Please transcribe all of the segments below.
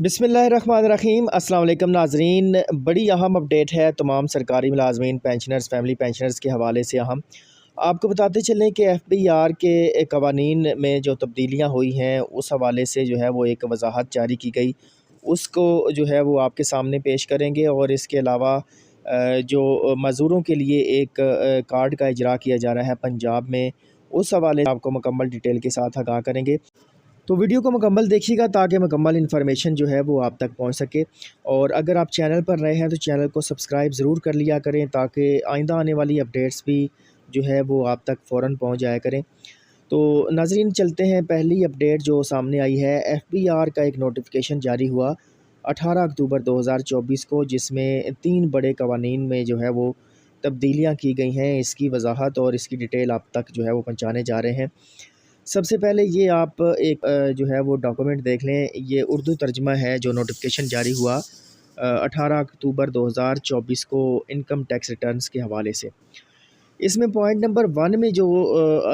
बिस्मिल्लाहिर्रहमानिर्रहीम। अस्सलाम वालेकुम नाज़रीन, बड़ी अहम अपडेट है तमाम सरकारी मुलाजमीन, पेंशनर्स, फैमिली पेंशनर्स के हवाले से हम आपको बताते चलें कि FBR के कवानीन में जो तब्दीलियाँ हुई हैं उस हवाले से जो है वो एक वजाहत जारी की गई, उसको जो है वो आपके सामने पेश करेंगे। और इसके अलावा जो मज़दूरों के लिए एक कार्ड का इजरा किया जा रहा है पंजाब में, उस हवाले से आपको मुकम्मल डिटेल के साथ आगाह करेंगे। तो वीडियो को मुकम्मल देखिएगा ताकि मुकम्मल इन्फॉर्मेशन जो है वो आप तक पहुंच सके। और अगर आप चैनल पर नए हैं तो चैनल को सब्सक्राइब ज़रूर कर लिया करें ताकि आइंदा आने वाली अपडेट्स भी जो है वो आप तक फ़ौरन पहुंच जाया करें। तो नाज़रीन, चलते हैं। पहली अपडेट जो सामने आई है, FBR का एक नोटिफिकेशन जारी हुआ 18 अक्टूबर 2024 को, जिसमें 3 बड़े कवानीन में जो है वो तब्दीलियाँ की गई हैं। इसकी वजाहत और इसकी डिटेल आप तक जो है वो पहुँचाने जा रहे हैं। सबसे पहले ये आप एक जो है वो डॉक्यूमेंट देख लें। ये उर्दू तर्जमा है जो नोटिफिकेशन जारी हुआ 18 अक्टूबर 2024 को इनकम टैक्स रिटर्न्स के हवाले से। इसमें पॉइंट नंबर 1 में जो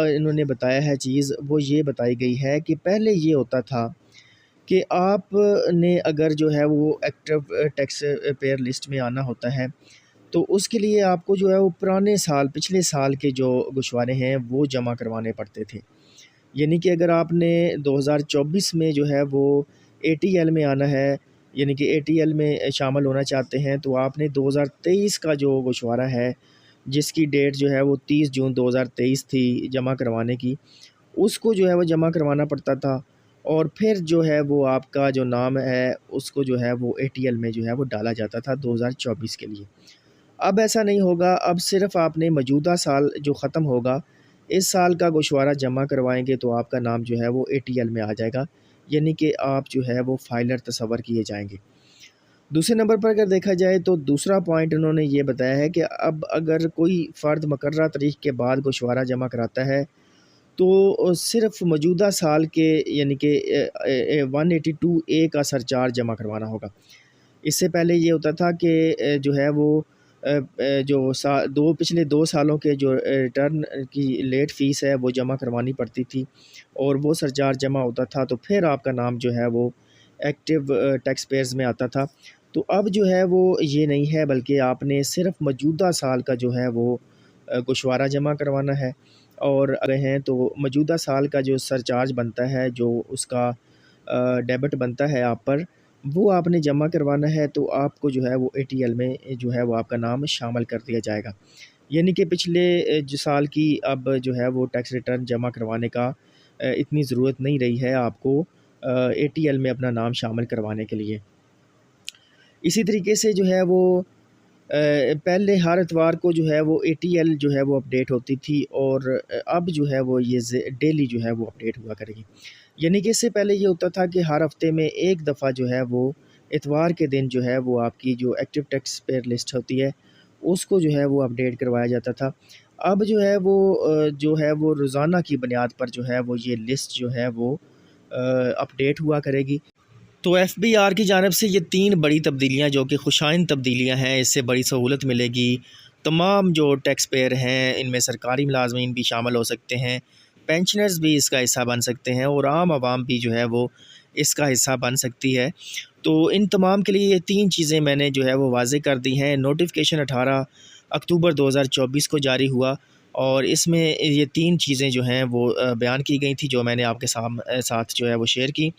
इन्होंने बताया है चीज़, वो ये बताई गई है कि पहले ये होता था कि आपने अगर जो है वो एक्टिव टैक्स पेयर लिस्ट में आना होता है तो उसके लिए आपको जो है वो पुराने साल, पिछले साल के जो गोशवारे हैं वो जमा करवाने पड़ते थे। यानी कि अगर आपने 2024 में जो है वो ATL में आना है, यानी कि ATL में शामिल होना चाहते हैं, तो आपने 2023 का जो गोशवारा है, जिसकी डेट जो है वो 30 जून 2023 थी जमा करवाने की, उसको जो है वो जमा करवाना पड़ता था। और फिर जो है वो आपका जो नाम है उसको जो है वो ATL में जो है वो डाला जाता था 2024 के लिए। अब ऐसा नहीं होगा। अब सिर्फ़ आपने मौजूदा साल जो ख़त्म होगा, इस साल का गोशवारा जमा करवाएँगे तो आपका नाम जो है वो ATL में आ जाएगा, यानी कि आप जो है वो फाइलर तस्वर किए जाएँगे। दूसरे नंबर पर अगर देखा जाए तो दूसरा पॉइंट उन्होंने ये बताया है कि अब अगर कोई फ़र्द मुकर्ररा तारीख़ के बाद गोशवारा जमा कराता है तो सिर्फ़ मौजूदा साल के यानी कि 182A का सरचार्ज जमा करवाना होगा। इससे पहले ये होता था कि जो है वो जो पिछले 2 सालों के जो रिटर्न की लेट फ़ीस है वो जमा करवानी पड़ती थी और वो सरचार्ज जमा होता था, तो फिर आपका नाम जो है वो एक्टिव टैक्स पेयर्स में आता था। तो अब जो है वो ये नहीं है, बल्कि आपने सिर्फ़ मौजूदा साल का जो है वो गोशवारा जमा करवाना है। और अगर हैं तो मौजूदा साल का जो सरचार्ज बनता है, जो उसका डेबिट बनता है आप पर, वो आपने जमा करवाना है। तो आपको जो है वो ATL में जो है वो आपका नाम शामिल कर दिया जाएगा। यानी कि पिछले जो साल की अब जो है वो टैक्स रिटर्न जमा करवाने का इतनी ज़रूरत नहीं रही है आपको ATL में अपना नाम शामिल करवाने के लिए। इसी तरीके से जो है वो पहले हर इतवार को जो है वो ATL जो है वो अपडेट होती थी और अब जो है वो ये डेली जो है वो अपडेट हुआ करेगी। यानी कि इससे पहले ये होता था कि हर हफ्ते में एक दफ़ा जो है वो इतवार के दिन जो है वो आपकी जो एक्टिव टैक्स पेयर लिस्ट होती है उसको जो है वो अपडेट करवाया जाता था। अब जो है वो जो है वो रोज़ाना की बुनियाद पर जो है वो ये लिस्ट जो है वो अपडेट हुआ करेगी। तो FBR की जानिब से ये 3 बड़ी तब्दीलियाँ जो कि खुशाइन तब्दीलियाँ हैं, इससे बड़ी सहूलत मिलेगी। तमाम जो टैक्स पेयर हैं इनमें सरकारी मुलाजमीन भी शामिल हो सकते हैं, पेंशनर्स भी इसका हिस्सा बन सकते हैं और आम आवाम भी जो है वो इसका हिस्सा बन सकती है। तो इन तमाम के लिए ये 3 चीज़ें मैंने जो है वो वाज़ेह कर दी हैं। नोटिफिकेशन 18 अक्टूबर 2024 को जारी हुआ और इसमें ये 3 चीज़ें जो हैं वो बयान की गई थी, जो मैंने आपके साथ जो है वो शेयर की।